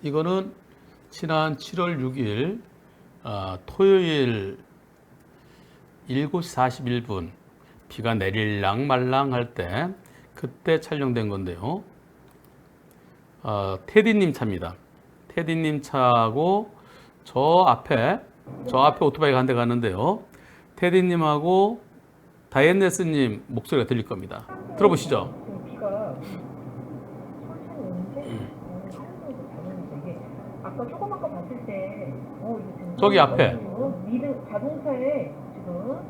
이거는 지난 7월 6일 토요일 7시 41분 비가 내릴랑 말랑 할 때 그때 촬영된 건데요. 테디님 차입니다. 테디님 차고 저 앞에 오토바이가 한 대 가는데요. 테디님하고 다이앤네스님 목소리가 들릴 겁니다. 들어보시죠. 비가 천천히 오는데 하얀색으로 다르는데 이게 아까 조금 아까 봤을 때 이게 지금 저기 앞에 미드 자동차에 지금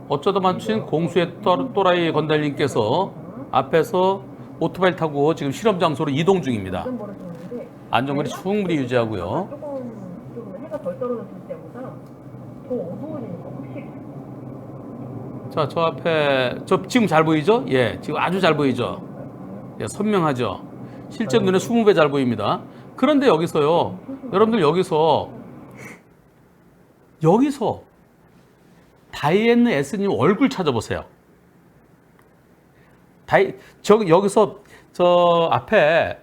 어쩌다 마주친 공수의 또라이 건달님께서 앞에서 오토바이 타고 지금 실험 장소로 이동 중입니다. 안전버릇이었는데 안전거리 충분히 유지하고요. 조금 해가 덜 떨어졌을 때보다 더 어두워지니까 확실히 자, 저 앞에 지금 잘 보이죠? 예, 지금 아주 잘 보이죠? 예, 선명하죠? 실제 눈에 20배 잘 보입니다. 그런데 여기서요, 여러분들 여기서 다이앤느 S님 얼굴 찾아보세요. 여기서 저 앞에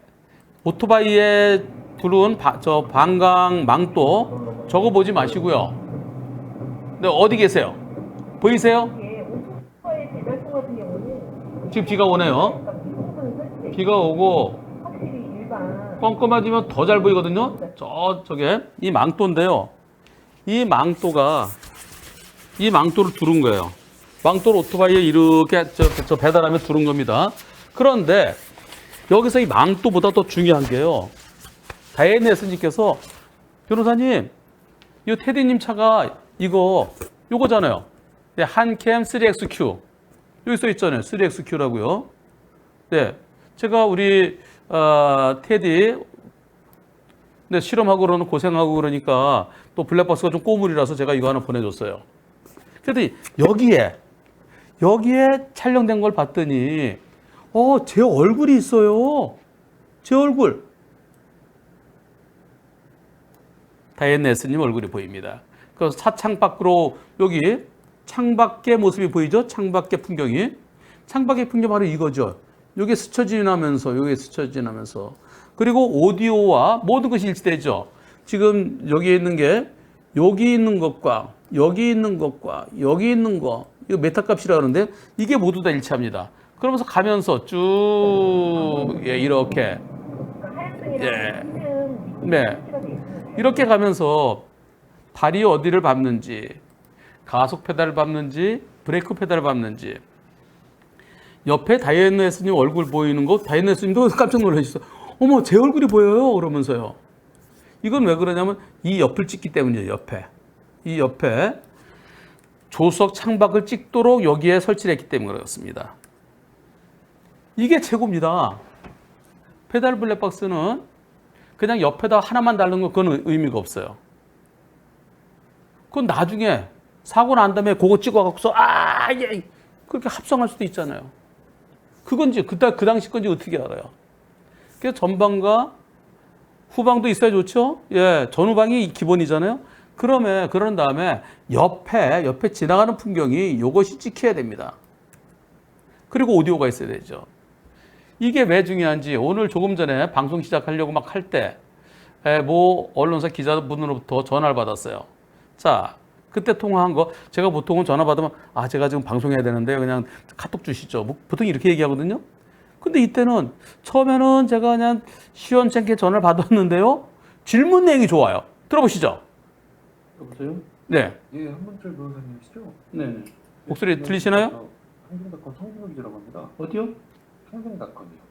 오토바이에 두른 저 방광 망토 저거 보지 마시고요. 근데 어디 계세요? 보이세요? 이게 오토바이 배달소 같은 경우는 지금 비가 오네요. 비가 오고 확실히 일반 껌껌해지면 더 잘 보이거든요. 저게 이 망토인데요. 이 망토를 두른 거예요. 망토를 오토바이에 이렇게 저 배달하면 두른 겁니다. 그런데 여기서 이 망토보다 더 중요한 게요. 다이앤네스님께서 변호사님, 이 테디님 차가 요거잖아요. 네, 한캠 3XQ. 여기 써 있잖아요. 3XQ라고요. 네, 제가 우리 테디 네, 실험하고 그러는 고생하고 그러니까 또 블랙박스가 좀 꼬물이라서 제가 이거 하나 보내줬어요. 그래도 여기에 촬영된 걸 봤더니 제 얼굴이 있어요. 제 얼굴. 다이앤네스님 얼굴이 보입니다. 그래서 차창 밖으로 여기 창밖의 모습이 보이죠? 창밖의 풍경이. 창밖의 풍경 바로 이거죠. 여기 스쳐 지나면서 그리고 오디오와 모든 것이 일치되죠. 지금 여기 있는 게 여기 있는 것과 여기 있는 것과 여기 있는 거 이거 메타값이라 하는데 이게 모두 다 일치합니다. 그러면서 가면서 쭉 이렇게 네 이렇게 가면서 발이 어디를 밟는지 가속 페달을 밟는지 브레이크 페달을 밟는지 옆에 다이앤네스님 얼굴 보이는 거 다이앤네스님도 깜짝 놀라셨어요. 어머 제 얼굴이 보여요 그러면서요. 이건 왜 그러냐면 이 옆을 찍기 때문이에요. 이 옆에 조수석 창밖을 찍도록 여기에 설치를 했기 때문에 그렇습니다. 이게 최고입니다. 페달 블랙박스는 그냥 옆에다 하나만 달는 거 그건 의미가 없어요. 그건 나중에 사고 난 다음에 그거 찍어갖고서 그렇게 합성할 수도 있잖아요. 그건지 그 당시 건지 어떻게 알아요? 그래서 전방과 후방도 있어야 좋죠. 예, 전후방이 기본이잖아요. 그런 다음에 옆에 지나가는 풍경이 이것이 찍혀야 됩니다. 그리고 오디오가 있어야 되죠. 이게 왜 중요한지 오늘 조금 전에 방송 시작하려고 막 할 때 뭐 언론사 기자분으로부터 전화를 받았어요. 자, 그때 통화한 거 제가 보통은 전화 받으면 제가 지금 방송해야 되는데 그냥 카톡 주시죠. 뭐 보통 이렇게 얘기하거든요. 근데 이때는 처음에는 제가 그냥 시원찮게 전화를 받았는데요. 질문 내용이 좋아요. 들어보시죠. 여보세요? 네. 예, 한문철 변호사님이시죠? 네. 목소리 들리시나요? 환경닷컴 성준호 기자라고 합니다. 어디요? 환경닷컴이요.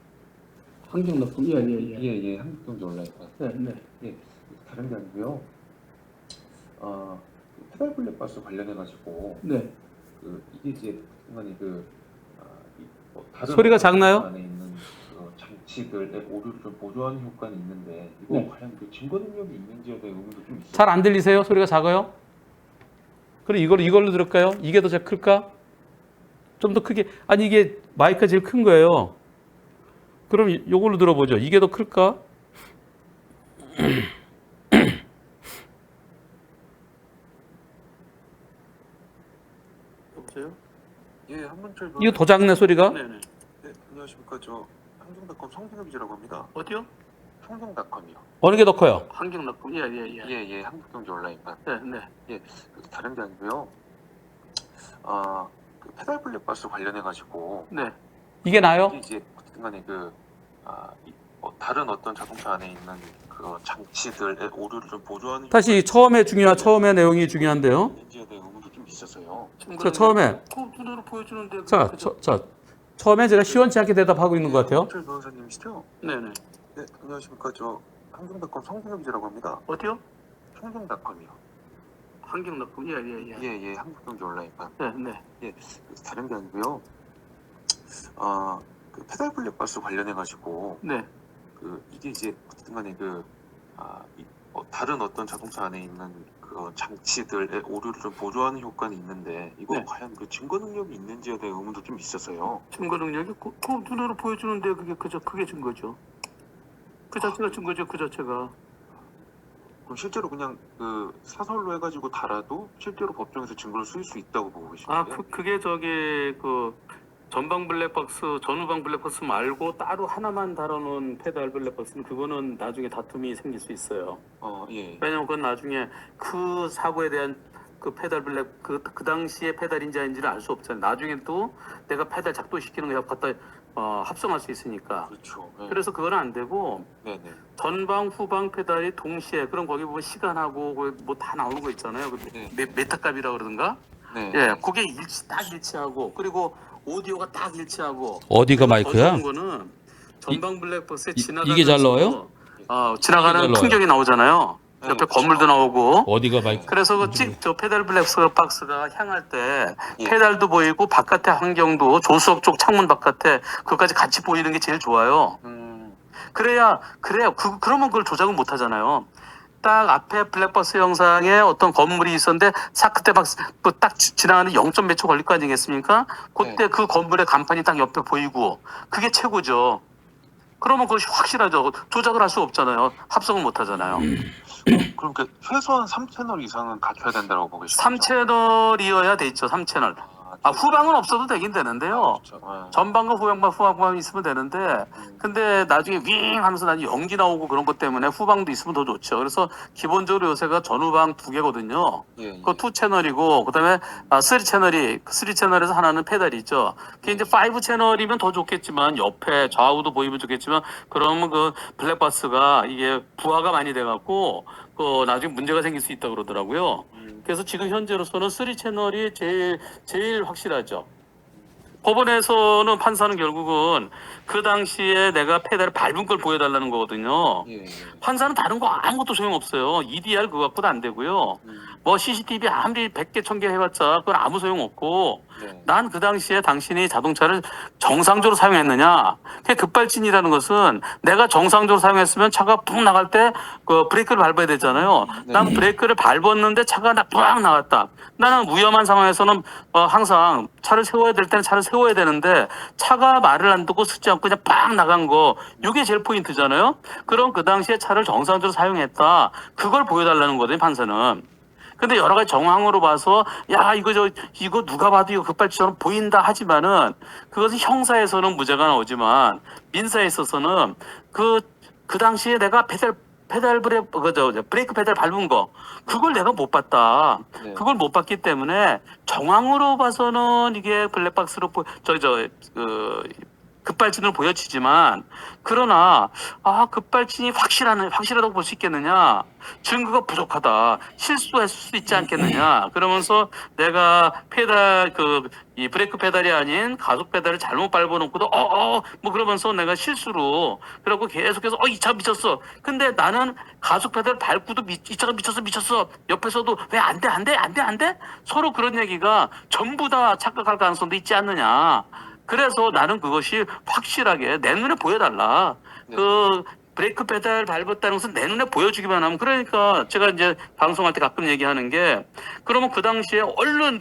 환경닷컴. 예, 한국경제 온라인과. 네. 예, 다른 게 아니고요. 페달 블랙박스 관련해가지고 네. 이게 이제 순간이 다른 소리가 작나요? 안에 있는 장치들의 오류를 좀 보조하는 효과는 있는데 이거 네. 과연 증거 능력이 있는지에 대한 의문도 좀 있어요. 잘 안 들리세요? 소리가 작아요? 그럼 이걸로 들을까요? 이게 더 클까? 좀 더 크게. 아니 이게 마이크가 제일 큰 거예요. 그럼 이걸로 들어보죠. 이게 더 클까? 여보세요? 예, 한문철 이거 더 작네 소리가? 네네. 네, 안녕하십니까. 저 한경닷컴 성준호 기자라고 합니다. 어디요? 평경닷컴이요. 어느 게 더 커요? 환경납품 예예예. 예, 한국경제 온라인판. 네, 네. 예, 다른 게 아니고요. 그 페달 블랙박스 관련해 가지고 네. 이게 나요? 이제 어쨌든 간에 다른 어떤 자동차 안에 있는 그 장치들의 오류를 좀 보조하는 다시 처음에 내용이 중요한데요. 인지에 대한 의문도 좀 있어서요. 자, 처음에 눈으로 보여주는데. 자, 처음에 제가 시원치 않게 대답하고 있는 것 같아요. 홍철 변호사님이시죠? 네네. 네, 안녕하십니까. 저 한경닷컴 성준혁이라고 합니다. 어디요? 평경닷컴이요. 환경납품 예예예. 예, 한국경제 온라인판. 네, 네. 예, 다른 게 아니고요. 그 페달 블랙박스 관련해 가지고 네. 이게 이제 어쨌든 간에 다른 어떤 자동차 안에 있는 그 장치들의 오류를 좀 보조하는 효과는 있는데 이거 네. 과연 그 증거 능력이 있는지에 대한 의문도 좀 있어서요. 증거 능력이 그 눈으로 보여주는데 그게 증거죠. 그 자체가 증거죠. 그 자체가. 그럼 실제로 그냥 그 사설로 해가지고 달아도 실제로 법정에서 증거를 쓰일 수 있다고 보고 계신가요? 아, 그게 전방 블랙박스, 전후방 블랙박스 말고 따로 하나만 다뤄놓은 페달 블랙박스는 그거는 나중에 다툼이 생길 수 있어요. 예. 왜냐면 그건 나중에 그 사고에 대한 그 페달 블랙 그 당시에 페달인지 아닌지를 알 수 없잖아요. 나중에 또 내가 페달 작동시키는 거 갖다 합성할 수 있으니까. 그렇죠. 예. 그래서 그건 안 되고 네네. 전방 후방 페달이 동시에 그럼 거기 보면 시간하고 뭐 다 나오는 거 있잖아요. 그 네. 메타값이라 그러든가. 네. 예, 그게 딱 일치하고 그리고 오디오가 딱 일치하고. 어디가 더 좋은 거는 전방 블랙박스에 지나가는 이게 잘 나와요? 지나가는 이게 잘 풍경이 나오잖아요. 네, 옆에 그렇죠. 건물도 나오고. 어디가 마이크? 그래서 저 페달 블랙박스가 향할 때 예. 페달도 보이고 바깥의 환경도 조수석 쪽 창문 바깥에 그것까지 같이 보이는 게 제일 좋아요. 그래야 그러면 그걸 조작은 못 하잖아요. 딱 앞에 블랙박스 영상에 어떤 건물이 있었는데 그때 딱 지나가는 0. 몇 초 걸릴 거 아니겠습니까? 그때 네. 그 건물의 간판이 딱 옆에 보이고 그게 최고죠. 그러면 그것이 확실하죠. 조작을 할 수 없잖아요. 합성을 못 하잖아요. 그러니까 최소한 3채널 이상은 갖춰야 된다고 보고 계시죠? 3채널이어야 돼 있죠. 3채널. 후방은 없어도 되긴 되는데요. 그렇죠. 전방과 후방만 있으면 되는데 근데 나중에 윙 하면서 나중에 연기 나오고 그런 것 때문에 후방도 있으면 더 좋죠. 그래서 기본적으로 요새가 전후방 2개거든요. 예. 그 2채널이고 그다음에 3채널에서 하나는 페달이 있죠. 그게 이제 5채널이면 더 좋겠지만 옆에 좌우도 보이면 좋겠지만 그러면 그 블랙박스가 이게 부하가 많이 돼 갖고 나중에 문제가 생길 수 있다 그러더라고요. 그래서 지금 현재로서는 3채널이 제일 확실하죠. 법원에서는 판사는 결국은 그 당시에 내가 페달을 밟은 걸 보여달라는 거거든요. 예. 판사는 다른 거 아무것도 소용없어요. EDR 그거 갖고도 안 되고요. 뭐 CCTV 아무리 100개 1000개 해봤자 그건 아무 소용없고 네. 난 그 당시에 당신이 자동차를 정상적으로 사용했느냐. 급발진이라는 것은 내가 정상적으로 사용했으면 차가 푹 나갈 때 그 브레이크를 밟아야 되잖아요. 난 브레이크를 밟았는데 차가 푹 나갔다. 나는 위험한 상황에서는 항상 차를 세워야 될 때는 차를 세워야 되는데 차가 말을 안 듣고 듣지 않고 그냥 팍 나간 거 이게 제일 포인트잖아요. 그럼 그 당시에 차를 정상적으로 사용했다. 그걸 보여달라는 거거든요. 판사는. 근데 여러 가지 정황으로 봐서 이거 누가 봐도 이거 급발진처럼 보인다 하지만은 그것은 형사에서는 무죄가 나오지만 민사에 있어서는 그 당시에 내가 브레이크 페달 밟은 거 그걸 내가 못 봤다. 네. 그걸 못 봤기 때문에 정황으로 봐서는 이게 블랙박스로 급발진으로 보여지지만 그러나 급발진이 확실하다고 볼 수 있겠느냐? 증거가 부족하다. 실수했을 수 있지 않겠느냐? 그러면서 내가 이 브레이크 페달이 아닌 가속 페달을 잘못 밟아놓고도 뭐 그러면서 내가 실수로 그래갖고 계속해서 이 차 미쳤어. 근데 나는 가속 페달 밟고도 이 차가 미쳤어. 옆에서도 왜 안 돼? 서로 그런 얘기가 전부 다 착각할 가능성도 있지 않느냐? 그래서 나는 그것이 확실하게 내 눈에 보여달라. 네. 브레이크 페달 밟았다는 것은 내 눈에 보여주기만 하면 그러니까 제가 이제 방송할 때 가끔 얘기하는 게 그러면 그 당시에 얼른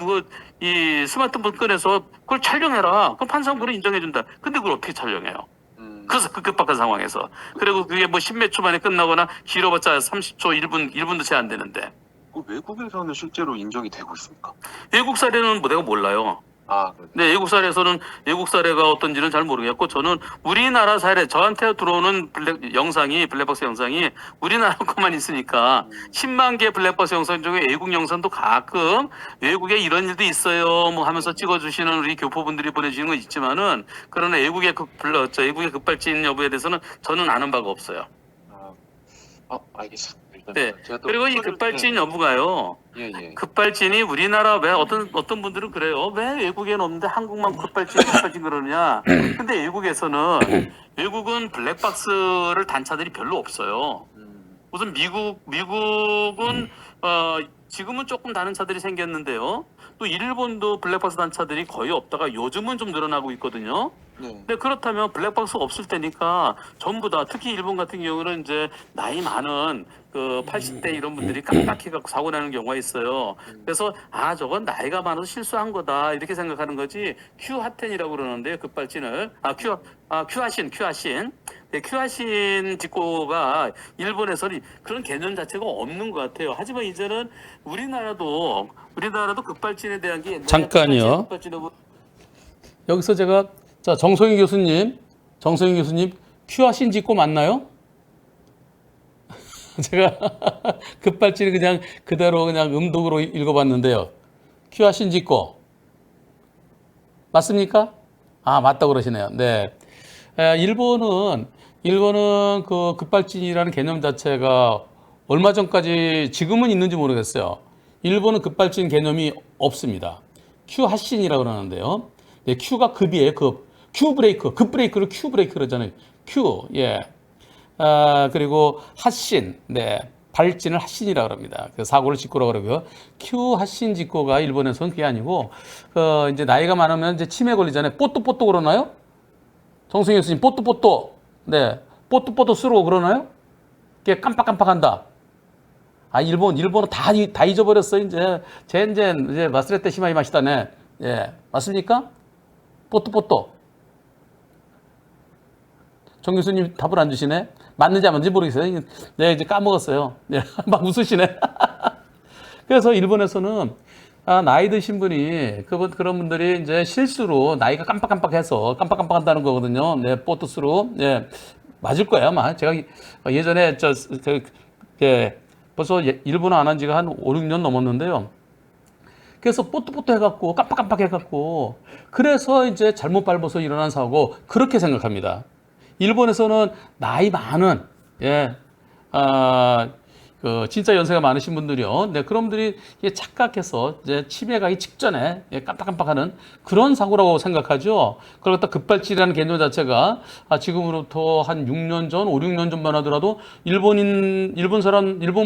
이 스마트폰 꺼내서 그걸 촬영해라. 그럼 판사는 그걸 인정해준다. 근데 그걸 어떻게 촬영해요? 그래서 그 급박한 상황에서. 그리고 그게 뭐 10몇 초 만에 끝나거나 길어봤자 30초, 1분도 채 안 되는데. 외국에서는 실제로 인정이 되고 있습니까? 외국 사례는 내가 몰라요. 그렇죠. 네, 외국 사례에서는 외국 사례가 어떤지는 잘 모르겠고 저는 우리나라 사례 저한테 들어오는 블랙박스 영상이 우리나라 것만 있으니까 10만 개 블랙박스 영상 중에 외국 영상도 가끔 외국에 이런 일도 있어요 뭐 하면서 찍어주시는 우리 교포분들이 보내주시는 건 있지만은 그러나 외국의 외국의 급발진 여부에 대해서는 저는 아는 바가 없어요. 알겠습니다. 일단 네. 제가 또 그리고 이 급발진 여부가요. 예, 예. 급발진이 우리나라 왜 어떤 분들은 그래요. 왜 외국에는 없는데 한국만 급발진 그러느냐. 근데 외국은 블랙박스를 단차들이 별로 없어요. 우선 미국은 지금은 조금 다른 차들이 생겼는데요. 또 일본도 블랙박스 단차들이 거의 없다가 요즘은 좀 늘어나고 있거든요. 네. 근데 그렇다면 블랙박스가 없을 때니까 전부 다 특히 일본 같은 경우는 이제 나이 많은 그 80대 이런 분들이 깜빡해 갖고 사고 나는 경우가 있어요. 그래서 저건 나이가 많아서 실수한 거다 이렇게 생각하는 거지. 큐하텐이라고 그러는데요. 급발진을 큐하신. 네, 큐하신 직고가 일본에서는 그런 개념 자체가 없는 것 같아요. 하지만 이제는 우리나라도 급발진에 대한 게 옛날에 잠깐요. 급발진하고 여기서 제가 자 정성희 교수님 큐하신 직고 맞나요? 제가 급발진을 그냥 그대로 그냥 음독으로 읽어봤는데요. 큐하신 직고 맞습니까? 맞다고 그러시네요. 네. 일본은 그 급발진이라는 개념 자체가 얼마 전까지 지금은 있는지 모르겠어요. 일본은 급발진 개념이 없습니다. 큐 하신이라고 그러는데요. 네, 큐가 급이에요. 큐 브레이크, 급 브레이크를 큐 브레이크 그러잖아요. 큐, 예. 그리고 하신, 네. 발진을 하신이라고 합니다. 그 사고를 직고라고 그러고요. 큐 하신 직고가 일본에서는 그게 아니고, 이제 나이가 많으면 이제 치매 걸리잖아요. 뽀또뽀또 그러나요? 정승희 교수님, 뽀또뽀또. 네. 뽀또뽀또 쓰고 그러나요? 그게 깜빡깜빡한다. 일본은 다 잊어버렸어, 이제. 젠젠, 이제 마스레테 시마이 마시다네. 예. 맞습니까? 뽀또뽀또. 정 교수님 답을 안 주시네? 맞는지 안 맞는지 모르겠어요. 내가 이제 까먹었어요. 예. 막 웃으시네. 그래서 일본에서는 나이 드신 분이 그런 분들이 이제 실수로 나이가 깜빡깜빡해서 깜빡깜빡한다는 거거든요. 네, 뽀또스로. 예. 맞을 거예요, 아마. 제가 예전에 벌써 일본어 안 한 지가 한 5, 6년 넘었는데요. 그래서 뽀또뽀또 해갖고 깜빡깜빡 해갖고 그래서 이제 잘못 밟아서 일어난 사고 그렇게 생각합니다. 일본에서는 나이 많은 진짜 연세가 많으신 분들이요. 네, 그런 분들이 착각해서 이제 치매 가기 직전에 깜빡깜빡하는 그런 사고라고 생각하죠. 그리고 또 급발진이라는 개념 자체가 지금으로부터 한 6년 전, 5, 6년 전만 하더라도 일본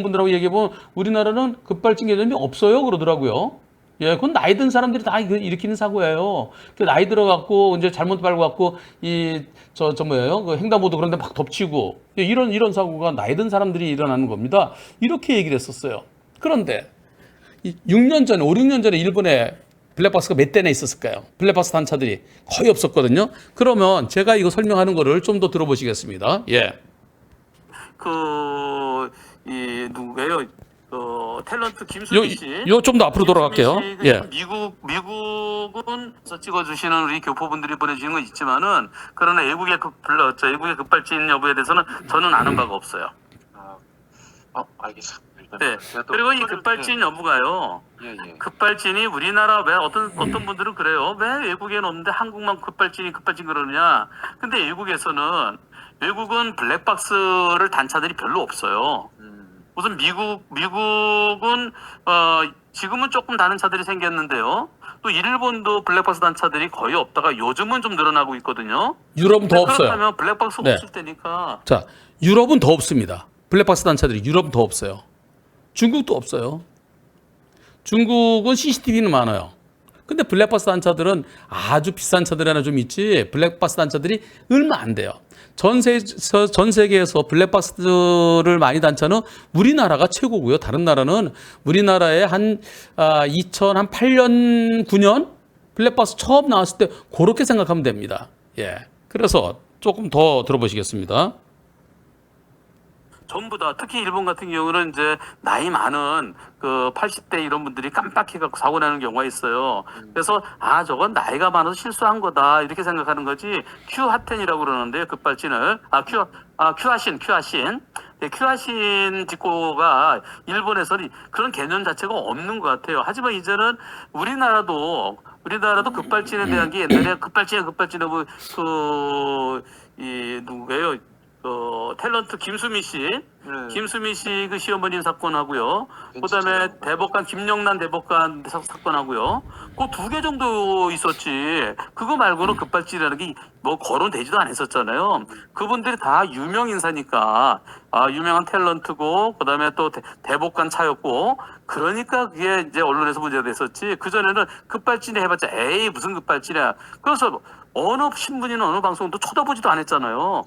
분들하고 얘기해보면 우리나라는 급발진 개념이 없어요 그러더라고요. 예, 그건 나이 든 사람들이 다 일으키는 사고예요. 나이 들어갖고, 이제 잘못 밟아갖고, 그 횡단보도 그런데 막 덮치고, 이런 사고가 나이 든 사람들이 일어나는 겁니다. 이렇게 얘기를 했었어요. 그런데, 6년 전에, 5, 6년 전에 일본에 블랙박스가 몇 대나 있었을까요? 블랙박스 단차들이 거의 없었거든요. 그러면 제가 이거 설명하는 거를 좀 더 들어보시겠습니다. 예. 누구예요? 탤런트 김수미 씨. 좀 더 앞으로 돌아갈게요. 예. 미국은 찍어주시는 우리 교포분들이 보내주신 건 있지만은 그러나 외국의 급발진 여부에 대해서는 저는 아는 바가 없어요. 알겠습니다. 일단 네. 제가 또 그리고 이 급발진 여부가요. 예. 급발진이 우리나라 왜 어떤 분들은 그래요. 왜 외국에는 없는데 한국만 급발진 그러느냐. 근데 외국은 블랙박스를 단차들이 별로 없어요. 우선 미국은 지금은 조금 다른 차들이 생겼는데요. 또 일본도 블랙박스 단차들이 거의 없다가 요즘은 좀 늘어나고 있거든요. 유럽은 더 없어요. 그렇다면 블랙박스가 없을 때니까. 자, 유럽은 더 없습니다. 블랙박스 단차들이 유럽은 더 없어요. 중국도 없어요. 중국은 CCTV는 많아요. 근데 블랙박스 단차들은 아주 비싼 차들이 하나 좀 있지 블랙박스 단차들이 얼마 안 돼요. 전 세계에서 블랙박스를 많이 단차는 우리나라가 최고고요. 다른 나라는 우리나라에 한 2008년, 9년 블랙박스 처음 나왔을 때 그렇게 생각하면 됩니다. 예. 그래서 조금 더 들어보시겠습니다. 전부 다 특히 일본 같은 경우는 이제 나이 많은 그 80대 이런 분들이 깜빡해갖고 사고 나는 경우가 있어요. 그래서 저건 나이가 많아서 실수한 거다 이렇게 생각하는 거지. 큐하텐이라고 그러는데요. 급발진을 큐하신. 네, 큐하신 직고가 일본에서는 그런 개념 자체가 없는 것 같아요. 하지만 이제는 우리나라도 급발진에 대한 게 옛날에 급발진하고 누구예요? 탤런트 김수미 씨 그 시어머님 사건하고요. 그다음에 대법관 김영란 대법관 사건하고요. 그 2개 정도 있었지. 그거 말고는 급발진이라는 게 뭐 거론되지도 않았었잖아요. 그분들이 다 유명 인사니까 유명한 탤런트고 그다음에 또 대법관 차였고 그러니까 그게 이제 언론에서 문제가 됐었지. 그 전에는 급발진이 해봤자 에이 무슨 급발진이야. 그래서 어느 신문이나 어느 방송도 쳐다보지도 않았잖아요.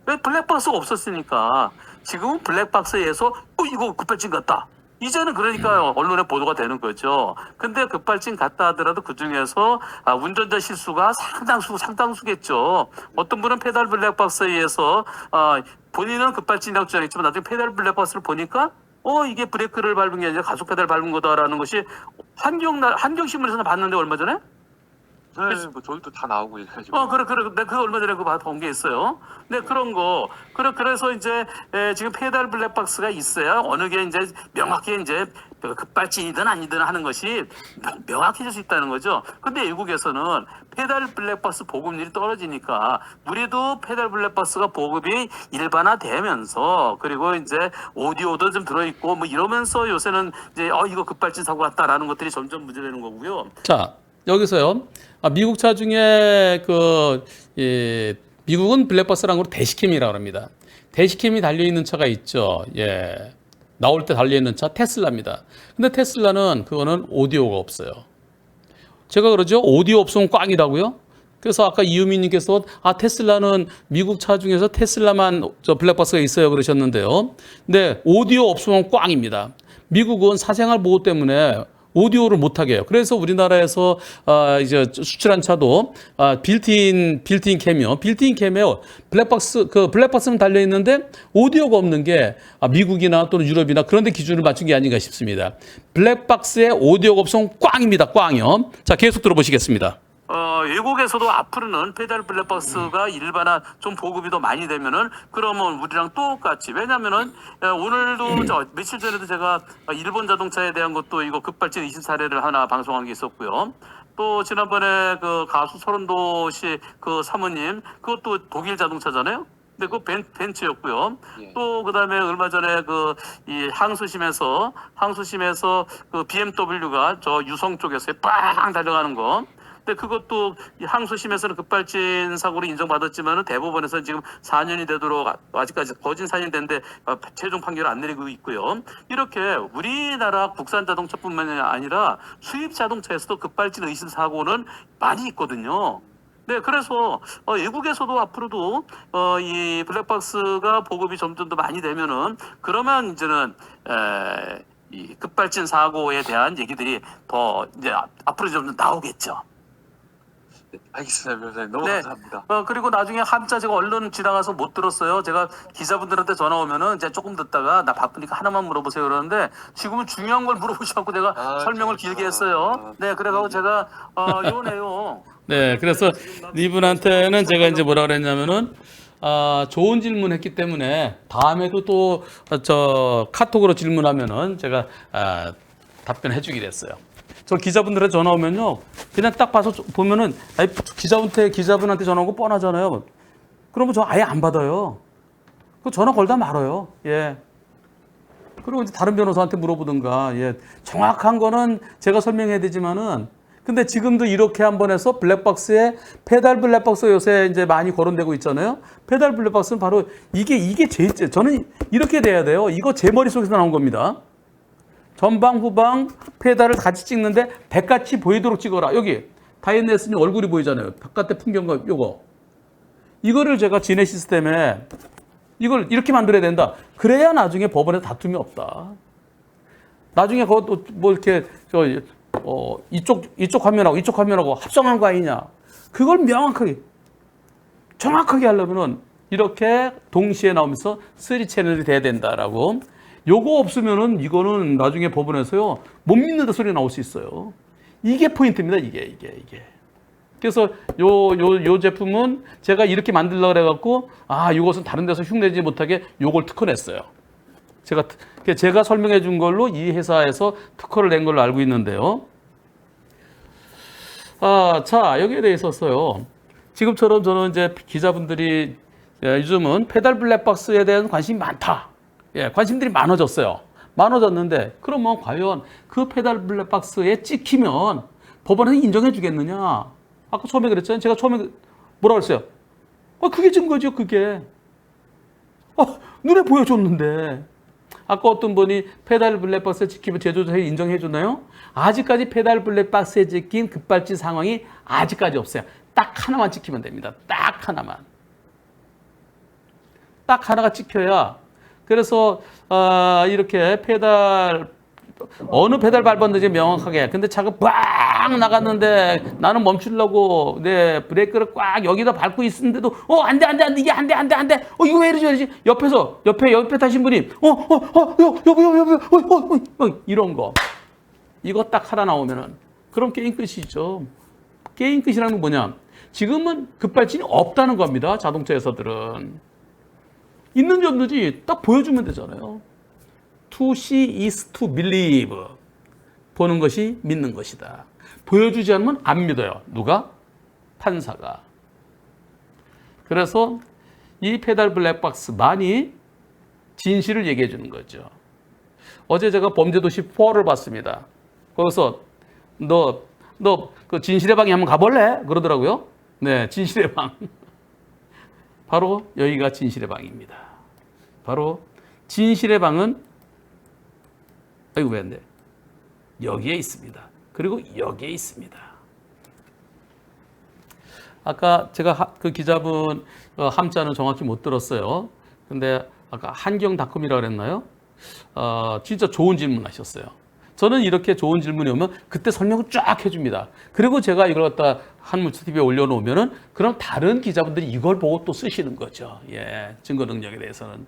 왜 블랙박스가 없었으니까. 지금은 블랙박스에서 이거 급발진 같다. 이제는 그러니까 언론에 보도가 되는 거죠. 근데 급발진 같다 하더라도 그 중에서 운전자 실수가 상당수겠죠. 어떤 분은 페달 블랙박스에 의해서 본인은 급발진이라고 주장했지만 나중에 페달 블랙박스를 보니까 이게 브레이크를 밟은 게 아니라 가속 페달 밟은 거다라는 것이 환경신문에서 봤는데 얼마 전에? 네, 뭐 저희도 다 나오고 이래가지고. 그래. 내가 그거 얼마 전에 그거 본 게 있어요. 네, 그런 거. 그래서 이제, 지금 페달 블랙박스가 있어야 어느 게 이제 명확히 이제 급발진이든 아니든 하는 것이 명확해질 수 있다는 거죠. 근데 외국에서는 페달 블랙박스 보급률이 떨어지니까 우리도 페달 블랙박스가 보급이 일반화되면서 그리고 이제 오디오도 좀 들어있고 뭐 이러면서 요새는 이제 이거 급발진 사고 같다라는 것들이 점점 문제되는 거고요. 자, 여기서요. 미국 차 중에 미국은 블랙박스라는 걸 대시캠이라고 합니다. 대시캠이 달려있는 차가 있죠. 예. 나올 때 달려있는 차 테슬라입니다. 근데 테슬라는 그거는 오디오가 없어요. 제가 그러죠. 오디오 없으면 꽝이라고요? 그래서 아까 이유민님께서 테슬라는 미국 차 중에서 테슬라만 블랙박스가 있어요 그러셨는데요. 근데 오디오 없으면 꽝입니다. 미국은 사생활 보호 때문에 오디오를 못하게 해요. 그래서 우리나라에서 이제 수출한 차도 빌트인 캠이요. 빌트인 캠에 블랙박스는 달려 있는데 오디오가 없는 게 미국이나 또는 유럽이나 그런 데 기준을 맞춘 게 아닌가 싶습니다. 블랙박스에 오디오가 없으면 꽝입니다. 꽝이요. 자, 계속 들어보시겠습니다. 외국에서도 앞으로는 페달 블랙박스가 일반화 좀 보급이 더 많이 되면은 그러면 우리랑 똑같이 왜냐면은 오늘도 며칠 전에도 제가 일본 자동차에 대한 것도 이거 급발진 20사례를 하나 방송한 게 있었고요. 또 지난번에 그 가수 서른도 씨 그 사모님 그것도 독일 자동차잖아요. 근데 그 벤츠였고요. 예. 또 그다음에 얼마 전에 이 항수심에서 그 BMW가 저 유성 쪽에서 빵 달려가는 거. 근데 그것도 항소심에서는 급발진 사고로 인정받았지만은 대법원에서는 지금 4년이 되도록 아직까지 거진 4년이 됐는데 최종 판결을 안 내리고 있고요. 이렇게 우리나라 국산 자동차뿐만이 아니라 수입 자동차에서도 급발진 의심 사고는 많이 있거든요. 네, 그래서 외국에서도 앞으로도 이 블랙박스가 보급이 점점 더 많이 되면은 그러면 이제는 이 급발진 사고에 대한 얘기들이 더 이제 앞으로 좀 나오겠죠. 네, 알겠습니다, 변호사님. 너무 네. 감사합니다. 그리고 나중에 한자 제가 얼른 지나가서 못 들었어요. 제가 기자분들한테 전화 오면은 이제 조금 듣다가 나 바쁘니까 하나만 물어보세요 그러는데 지금은 중요한 걸 물어보셔갖고 내가 설명을 길게 했어요. 네, 그래가지고 제가 요 내용. 네, 그래서 이분한테는 제가 이제 뭐라 그랬냐면은 좋은 질문했기 때문에 다음에도 또 카톡으로 질문하면은 제가 답변해 주기로 했어요. 저 기자분들한테 전화 오면요, 그냥 딱 봐서 보면은 기자분한테 전화 오고 뻔하잖아요. 그러면 저 아예 안 받아요. 그 전화 걸다 말아요. 예. 그리고 이제 다른 변호사한테 물어보든가. 예. 정확한 거는 제가 설명해야 되지만은, 근데 지금도 이렇게 한번 해서 블랙박스에 페달 블랙박스 요새 이제 많이 거론되고 있잖아요. 페달 블랙박스는 바로 이게 저는 이렇게 돼야 돼요. 이거 제 머릿속에서 나온 겁니다. 전방, 후방, 페달을 같이 찍는데 백같이 보이도록 찍어라. 여기 다이내스님 얼굴이 보이잖아요. 바깥의 풍경과 요거. 이거를 제가 지네 시스템에 이걸 이렇게 만들어야 된다. 그래야 나중에 법원에 다툼이 없다. 나중에 그것도 뭐 이렇게 이쪽 화면하고 합성한 거 아니냐. 그걸 명확하게 정확하게 하려면은 이렇게 동시에 나오면서 3 채널이 돼야 된다라고. 요거 없으면은 이거는 나중에 법원에서요 못 믿는다 소리가 나올 수 있어요. 이게 포인트입니다. 이게. 그래서 요 제품은 제가 이렇게 만들려고 그래갖고 이것은 다른 데서 흉내지 못하게 요걸 특허냈어요. 제가 설명해 준 걸로 이 회사에서 특허를 낸 걸로 알고 있는데요. 자, 여기에 대해서요. 지금처럼 저는 이제 기자분들이 요즘은 페달 블랙박스에 대한 관심이 많다. 관심들이 많아졌어요. 많아졌는데 그러면 과연 그 페달 블랙박스에 찍히면 법원에서 인정해 주겠느냐? 아까 처음에 그랬잖아요. 제가 처음에 뭐라 그랬어요? 그게 증거죠, 그게. 눈에 보여줬는데. 아까 어떤 분이 페달 블랙박스에 찍히면 제조사에 인정해 주나요? 아직까지 페달 블랙박스에 찍힌 급발진 상황이 아직까지 없어요. 딱 하나만 찍히면 됩니다. 딱 하나만. 딱 하나가 찍혀야. 그래서 이렇게 어느 페달 밟았는지 명확하게. 근데 차가 빡 나갔는데 나는 멈추려고 내 브레이크를 꽉 여기다 밟고 있는데도 안 돼. 이게 안 돼. 이거 왜 이러지? 옆에 타신 분이 여보 이런 거. 이거 딱 하나 나오면은 그럼 게임 끝이죠. 게임 끝이라는 건 뭐냐? 지금은 급발진이 없다는 겁니다. 자동차 회사들은. 있는지 없는지 딱 보여주면 되잖아요. To see is to believe. 보는 것이 믿는 것이다. 보여주지 않으면 안 믿어요. 누가? 판사가. 그래서 이 페달 블랙박스만이 진실을 얘기해 주는 거죠. 어제 제가 범죄도시 4를 봤습니다. 거기서 너 그 진실의 방에 한번 가볼래? 그러더라고요. 네, 진실의 방. 바로 여기가 진실의 방입니다. 바로 진실의 방은 왜 안 돼? 여기에 있습니다. 그리고 여기에 있습니다. 아까 제가 그 기자분 함자는 정확히 못 들었어요. 근데 아까 한경닷컴이라고 그랬나요? 진짜 좋은 질문 하셨어요. 저는 이렇게 좋은 질문이 오면 그때 설명을 쫙 해줍니다. 그리고 제가 이걸 갖다 한물치TV에 올려놓으면은 그럼 다른 기자분들이 이걸 보고 또 쓰시는 거죠. 증거 능력에 대해서는.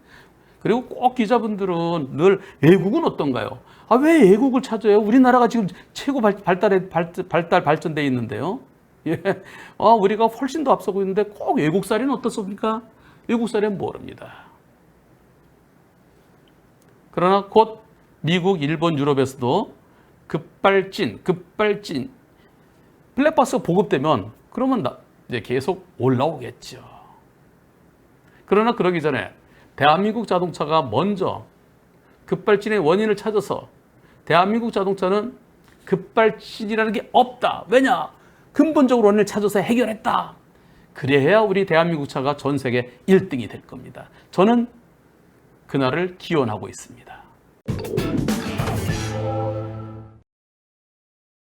그리고 꼭 기자분들은 늘 애국은 어떤가요? 왜 애국을 찾아요? 우리나라가 지금 최고 발전돼 있는데요. 우리가 훨씬 더 앞서고 있는데 꼭 애국살이는 어떻습니까? 애국살이는 모릅니다. 그러나 곧 미국, 일본, 유럽에서도 급발진 블랙박스가 보급되면 그러면 이제 계속 올라오겠죠. 그러나 그러기 전에 대한민국 자동차가 먼저 급발진의 원인을 찾아서 대한민국 자동차는 급발진이라는 게 없다. 왜냐? 근본적으로 원인을 찾아서 해결했다. 그래야 우리 대한민국 차가 전 세계 1등이 될 겁니다. 저는 그날을 기원하고 있습니다.